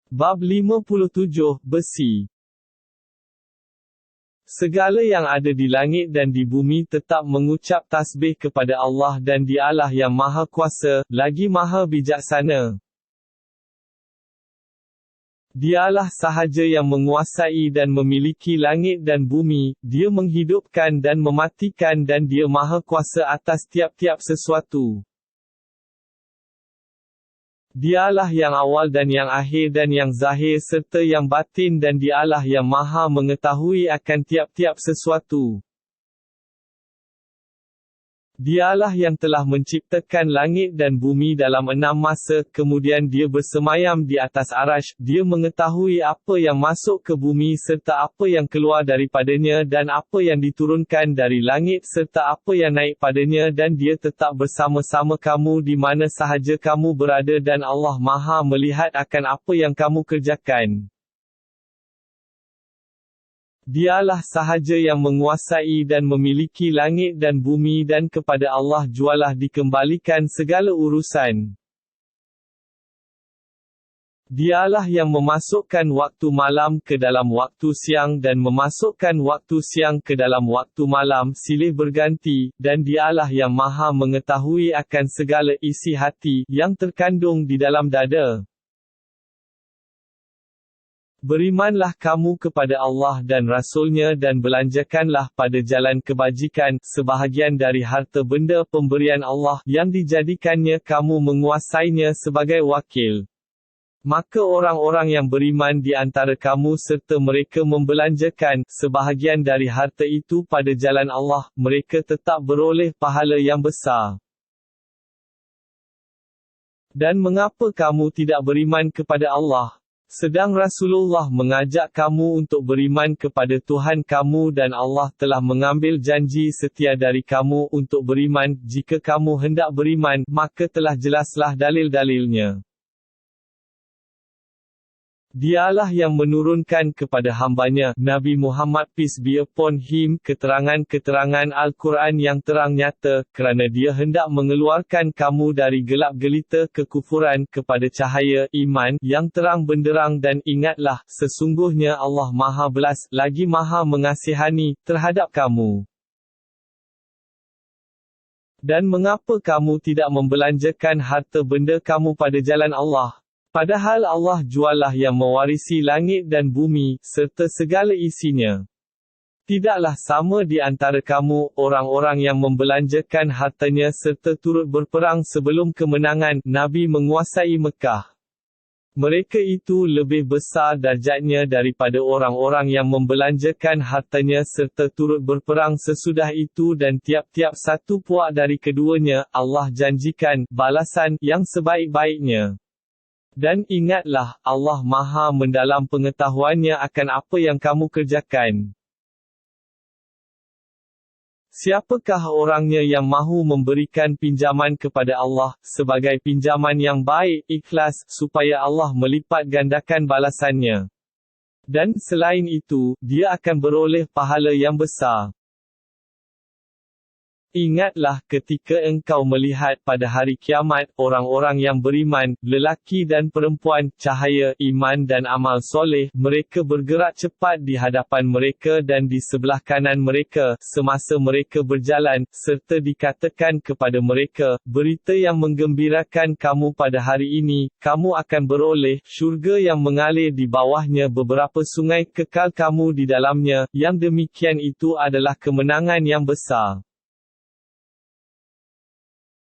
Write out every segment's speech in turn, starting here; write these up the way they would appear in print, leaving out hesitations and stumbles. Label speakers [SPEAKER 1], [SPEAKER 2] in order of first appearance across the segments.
[SPEAKER 1] Bab 57, Besi. Segala yang ada di langit dan di bumi tetap mengucap tasbih kepada Allah dan Dialah yang Maha Kuasa, lagi Maha Bijaksana. Dialah sahaja yang menguasai dan memiliki langit dan bumi, Dia menghidupkan dan mematikan dan Dia Maha Kuasa atas tiap-tiap sesuatu. Dialah yang awal dan yang akhir dan yang zahir serta yang batin dan Dialah yang Maha mengetahui akan tiap-tiap sesuatu. Dialah yang telah menciptakan langit dan bumi dalam 6 masa, kemudian Dia bersemayam di atas arasy, Dia mengetahui apa yang masuk ke bumi serta apa yang keluar daripadanya dan apa yang diturunkan dari langit serta apa yang naik padanya dan Dia tetap bersama-sama kamu di mana sahaja kamu berada dan Allah Maha melihat akan apa yang kamu kerjakan. Dialah sahaja yang menguasai dan memiliki langit dan bumi dan kepada Allah jualah dikembalikan segala urusan. Dialah yang memasukkan waktu malam ke dalam waktu siang dan memasukkan waktu siang ke dalam waktu malam silih berganti, dan Dialah yang Maha mengetahui akan segala isi hati yang terkandung di dalam dada. Berimanlah kamu kepada Allah dan Rasul-Nya dan belanjakanlah pada jalan kebajikan, sebahagian dari harta benda pemberian Allah, yang dijadikannya kamu menguasainya sebagai wakil. Maka orang-orang yang beriman di antara kamu serta mereka membelanjakan, sebahagian dari harta itu pada jalan Allah, mereka tetap beroleh pahala yang besar. Dan mengapa kamu tidak beriman kepada Allah? Sedang Rasulullah mengajak kamu untuk beriman kepada Tuhan kamu dan Allah telah mengambil janji setia dari kamu untuk beriman, jika kamu hendak beriman, maka telah jelaslah dalil-dalilnya. Dialah yang menurunkan kepada hambanya, Nabi Muhammad peace be upon him, keterangan-keterangan Al-Quran yang terang nyata, kerana Dia hendak mengeluarkan kamu dari gelap gelita kekufuran kepada cahaya iman yang terang benderang dan ingatlah, sesungguhnya Allah Maha Belas, lagi Maha Mengasihani, terhadap kamu. Dan mengapa kamu tidak membelanjakan harta benda kamu pada jalan Allah? Padahal Allah jualah yang mewarisi langit dan bumi, serta segala isinya. Tidaklah sama di antara kamu, orang-orang yang membelanjakan hartanya serta turut berperang sebelum kemenangan, Nabi menguasai Mekah. Mereka itu lebih besar darjatnya daripada orang-orang yang membelanjakan hartanya serta turut berperang sesudah itu dan tiap-tiap satu puak dari keduanya, Allah janjikan, balasan, yang sebaik-baiknya. Dan ingatlah, Allah Maha mendalam pengetahuannya akan apa yang kamu kerjakan. Siapakah orangnya yang mahu memberikan pinjaman kepada Allah, sebagai pinjaman yang baik, ikhlas, supaya Allah melipat gandakan balasannya. Dan selain itu, dia akan beroleh pahala yang besar. Ingatlah ketika engkau melihat pada hari kiamat, orang-orang yang beriman, lelaki dan perempuan, cahaya, iman dan amal soleh, mereka bergerak cepat di hadapan mereka dan di sebelah kanan mereka, semasa mereka berjalan, serta dikatakan kepada mereka, berita yang menggembirakan kamu pada hari ini, kamu akan beroleh syurga yang mengalir di bawahnya beberapa sungai kekal kamu di dalamnya, yang demikian itu adalah kemenangan yang besar.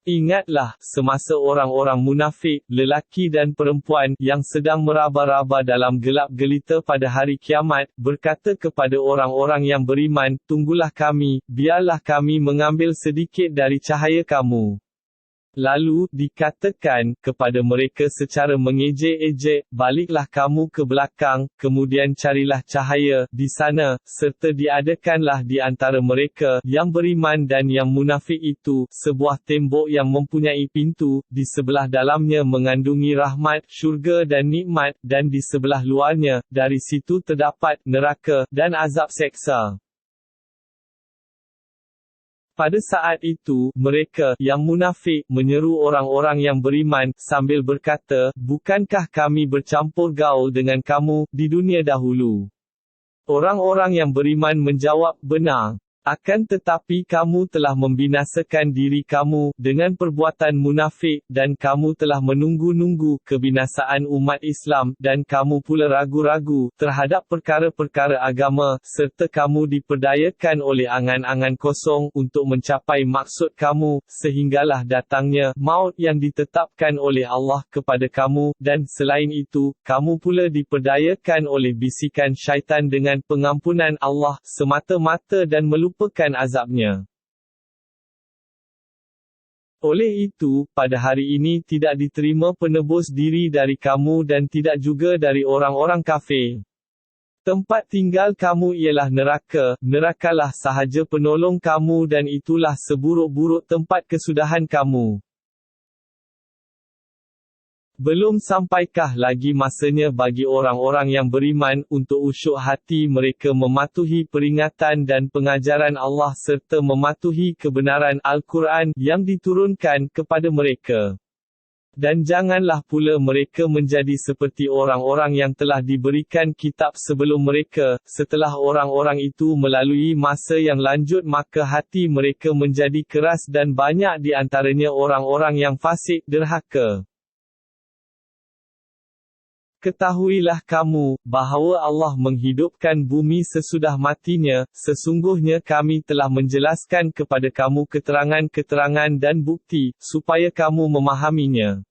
[SPEAKER 1] Ingatlah, semasa orang-orang munafik, lelaki dan perempuan, yang sedang meraba-raba dalam gelap gelita pada hari kiamat, berkata kepada orang-orang yang beriman, tunggulah kami, biarlah kami mengambil sedikit dari cahaya kamu. Lalu, dikatakan kepada mereka secara mengejek-ejek, baliklah kamu ke belakang, kemudian carilah cahaya di sana, serta diadakanlah di antara mereka, yang beriman dan yang munafik itu, sebuah tembok yang mempunyai pintu, di sebelah dalamnya mengandungi rahmat, syurga dan nikmat, dan di sebelah luarnya, dari situ terdapat neraka, dan azab seksa. Pada saat itu, mereka, yang munafik, menyeru orang-orang yang beriman, sambil berkata, "Bukankah kami bercampur gaul dengan kamu, di dunia dahulu?" Orang-orang yang beriman menjawab, "Benar. Akan tetapi kamu telah membinasakan diri kamu, dengan perbuatan munafik, dan kamu telah menunggu-nunggu kebinasaan umat Islam, dan kamu pula ragu-ragu terhadap perkara-perkara agama, serta kamu diperdayakan oleh angan-angan kosong untuk mencapai maksud kamu, sehinggalah datangnya maut yang ditetapkan oleh Allah kepada kamu, dan selain itu, kamu pula diperdayakan oleh bisikan syaitan dengan pengampunan Allah, semata-mata dan melupakan azabnya. Oleh itu, pada hari ini tidak diterima penebus diri dari kamu dan tidak juga dari orang-orang kafir. Tempat tinggal kamu ialah neraka, nerakalah sahaja penolong kamu dan itulah seburuk-buruk tempat kesudahan kamu. Belum sampaikah lagi masanya bagi orang-orang yang beriman, untuk usyuk hati mereka mematuhi peringatan dan pengajaran Allah serta mematuhi kebenaran Al-Quran, yang diturunkan kepada mereka. Dan janganlah pula mereka menjadi seperti orang-orang yang telah diberikan kitab sebelum mereka, setelah orang-orang itu melalui masa yang lanjut maka hati mereka menjadi keras dan banyak di antaranya orang-orang yang fasik derhaka. Ketahuilah kamu, bahawa Allah menghidupkan bumi sesudah matinya, sesungguhnya kami telah menjelaskan kepada kamu keterangan-keterangan dan bukti, supaya kamu memahaminya.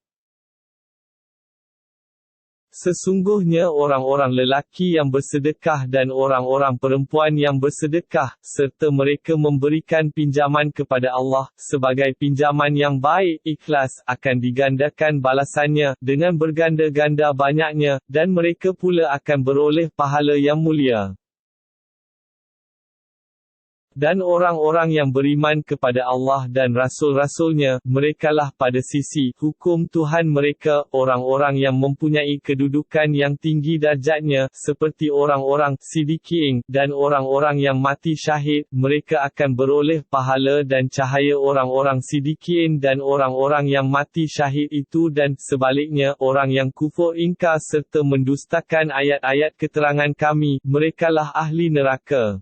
[SPEAKER 1] Sesungguhnya orang-orang lelaki yang bersedekah dan orang-orang perempuan yang bersedekah, serta mereka memberikan pinjaman kepada Allah, sebagai pinjaman yang baik, ikhlas, akan digandakan balasannya, dengan berganda-ganda banyaknya, dan mereka pula akan beroleh pahala yang mulia. Dan orang-orang yang beriman kepada Allah dan Rasul-Rasulnya, merekalah pada sisi hukum Tuhan mereka, orang-orang yang mempunyai kedudukan yang tinggi darjatnya, seperti orang-orang Siddiqin, dan orang-orang yang mati syahid, mereka akan beroleh pahala dan cahaya orang-orang Siddiqin dan orang-orang yang mati syahid itu dan sebaliknya, orang yang kufur ingkar serta mendustakan ayat-ayat keterangan kami, merekalah ahli neraka.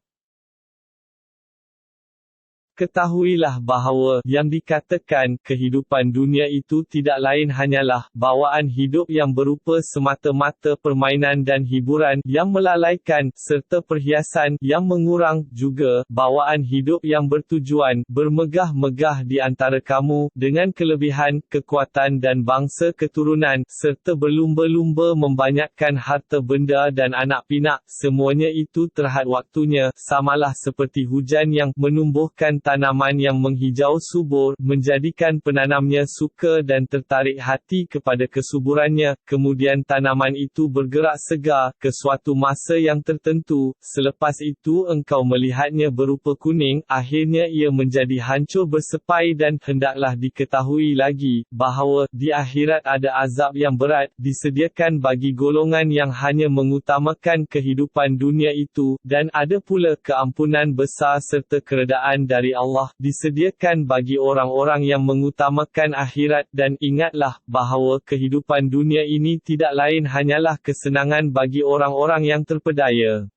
[SPEAKER 1] Ketahuilah bahawa, yang dikatakan, kehidupan dunia itu tidak lain hanyalah, bawaan hidup yang berupa semata-mata permainan dan hiburan, yang melalaikan, serta perhiasan, yang mengurang, juga, bawaan hidup yang bertujuan, bermegah-megah di antara kamu, dengan kelebihan, kekuatan dan bangsa keturunan, serta berlumba-lumba membanyakkan harta benda dan anak pinak, semuanya itu terhad waktunya, samalah seperti hujan yang menumbuhkan tanaman yang menghijau subur, menjadikan penanamnya suka dan tertarik hati kepada kesuburannya, kemudian tanaman itu bergerak segar, ke suatu masa yang tertentu, selepas itu engkau melihatnya berupa kuning, akhirnya ia menjadi hancur bersepai dan hendaklah diketahui lagi, bahawa, di akhirat ada azab yang berat, disediakan bagi golongan yang hanya mengutamakan kehidupan dunia itu, dan ada pula keampunan besar serta keredaan dari Allah, disediakan bagi orang-orang yang mengutamakan akhirat dan ingatlah, bahawa kehidupan dunia ini tidak lain hanyalah kesenangan bagi orang-orang yang terpedaya.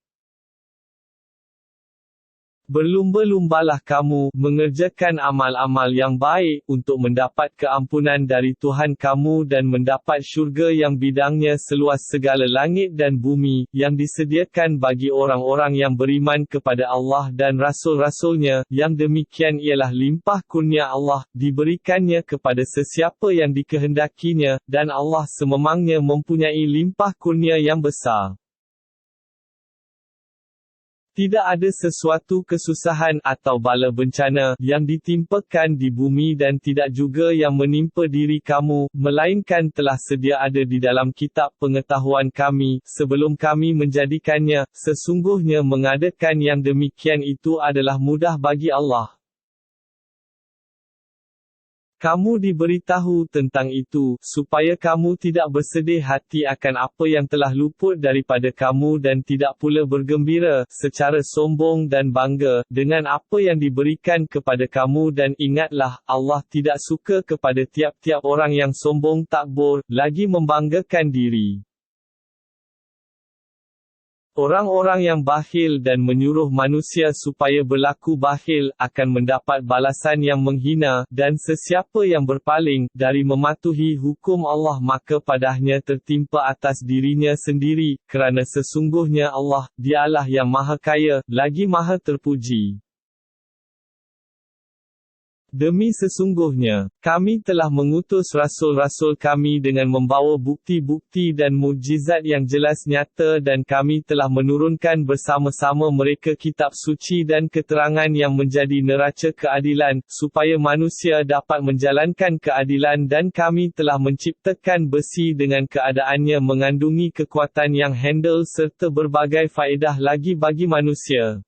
[SPEAKER 1] Berlumba-lumbalah kamu, mengerjakan amal-amal yang baik, untuk mendapat keampunan dari Tuhan kamu dan mendapat syurga yang bidangnya seluas segala langit dan bumi, yang disediakan bagi orang-orang yang beriman kepada Allah dan Rasul-Rasulnya, yang demikian ialah limpah kurnia Allah, diberikannya kepada sesiapa yang dikehendakinya, dan Allah sememangnya mempunyai limpah kurnia yang besar. Tidak ada sesuatu kesusahan atau bala bencana yang ditimpakan di bumi dan tidak juga yang menimpa diri kamu, melainkan telah sedia ada di dalam kitab pengetahuan kami, sebelum kami menjadikannya. Sesungguhnya mengadakan yang demikian itu adalah mudah bagi Allah. Kamu diberitahu tentang itu, supaya kamu tidak bersedih hati akan apa yang telah luput daripada kamu dan tidak pula bergembira, secara sombong dan bangga, dengan apa yang diberikan kepada kamu dan ingatlah, Allah tidak suka kepada tiap-tiap orang yang sombong takbur, lagi membanggakan diri. Orang-orang yang bakhil dan menyuruh manusia supaya berlaku bakhil, akan mendapat balasan yang menghina, dan sesiapa yang berpaling, dari mematuhi hukum Allah maka padahnya tertimpa atas dirinya sendiri, kerana sesungguhnya Allah, Dialah yang Maha Kaya, lagi Maha Terpuji. Demi sesungguhnya, kami telah mengutus rasul-rasul kami dengan membawa bukti-bukti dan mukjizat yang jelas nyata dan kami telah menurunkan bersama-sama mereka kitab suci dan keterangan yang menjadi neraca keadilan, supaya manusia dapat menjalankan keadilan dan kami telah menciptakan besi dengan keadaannya mengandungi kekuatan yang handal serta berbagai faedah lagi bagi manusia.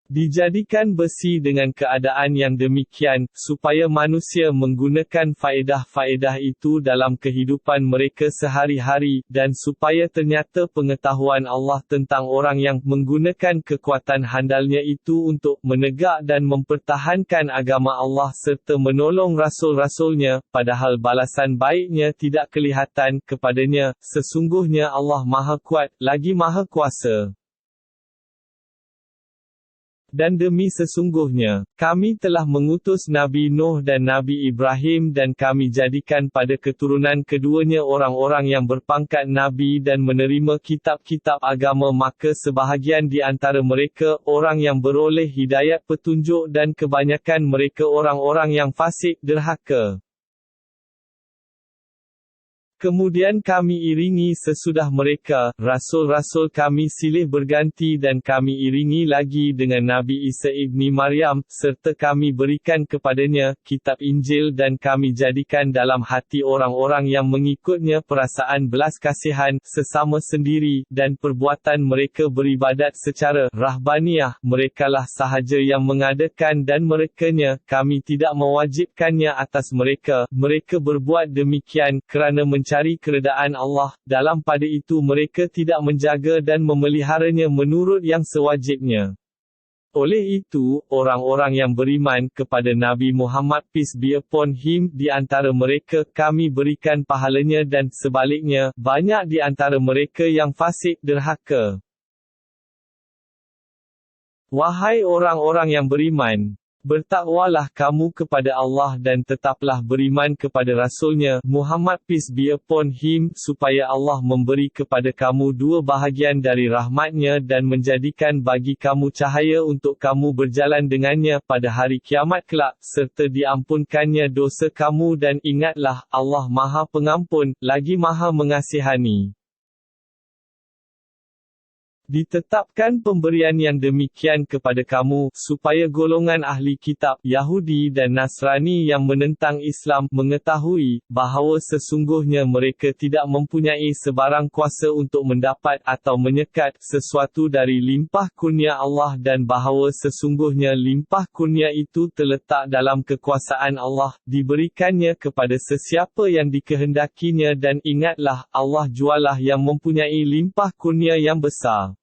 [SPEAKER 1] Dijadikan besi dengan keadaan yang demikian, supaya manusia menggunakan faedah-faedah itu dalam kehidupan mereka sehari-hari, dan supaya ternyata pengetahuan Allah tentang orang yang menggunakan kekuatan handalnya itu untuk menegak dan mempertahankan agama Allah serta menolong rasul-rasulnya, padahal balasan baiknya tidak kelihatan kepadanya, sesungguhnya Allah Maha Kuat, lagi Maha Kuasa. Dan demi sesungguhnya, kami telah mengutus Nabi Nuh dan Nabi Ibrahim dan kami jadikan pada keturunan keduanya orang-orang yang berpangkat Nabi dan menerima kitab-kitab agama maka sebahagian di antara mereka, orang yang beroleh hidayat petunjuk dan kebanyakan mereka orang-orang yang fasik derhaka. Kemudian kami iringi sesudah mereka, rasul-rasul kami silih berganti dan kami iringi lagi dengan Nabi Isa ibni Maryam, serta kami berikan kepadanya, kitab Injil dan kami jadikan dalam hati orang-orang yang mengikutnya perasaan belas kasihan, sesama sendiri, dan perbuatan mereka beribadat secara rahbaniyah, merekalah sahaja yang mengadakan dan merekanya, kami tidak mewajibkannya atas mereka, mereka berbuat demikian, kerana mencari keredaan Allah, dalam pada itu mereka tidak menjaga dan memeliharanya menurut yang sewajibnya. Oleh itu, orang-orang yang beriman kepada Nabi Muhammad peace be upon him di antara mereka kami berikan pahalanya dan sebaliknya, banyak di antara mereka yang fasik derhaka. Wahai orang-orang yang beriman, bertakwalah kamu kepada Allah dan tetaplah beriman kepada Rasul-Nya, Muhammad peace be upon him, supaya Allah memberi kepada kamu dua bahagian dari rahmat-Nya dan menjadikan bagi kamu cahaya untuk kamu berjalan dengannya pada hari kiamat kelak, serta diampunkannya dosa kamu dan ingatlah, Allah Maha Pengampun, lagi Maha Mengasihani. Ditetapkan pemberian yang demikian kepada kamu, supaya golongan ahli kitab, Yahudi dan Nasrani yang menentang Islam, mengetahui, bahawa sesungguhnya mereka tidak mempunyai sebarang kuasa untuk mendapat atau menyekat sesuatu dari limpah kurnia Allah dan bahawa sesungguhnya limpah kurnia itu terletak dalam kekuasaan Allah, diberikannya kepada sesiapa yang dikehendakinya dan ingatlah, Allah jualah yang mempunyai limpah kurnia yang besar.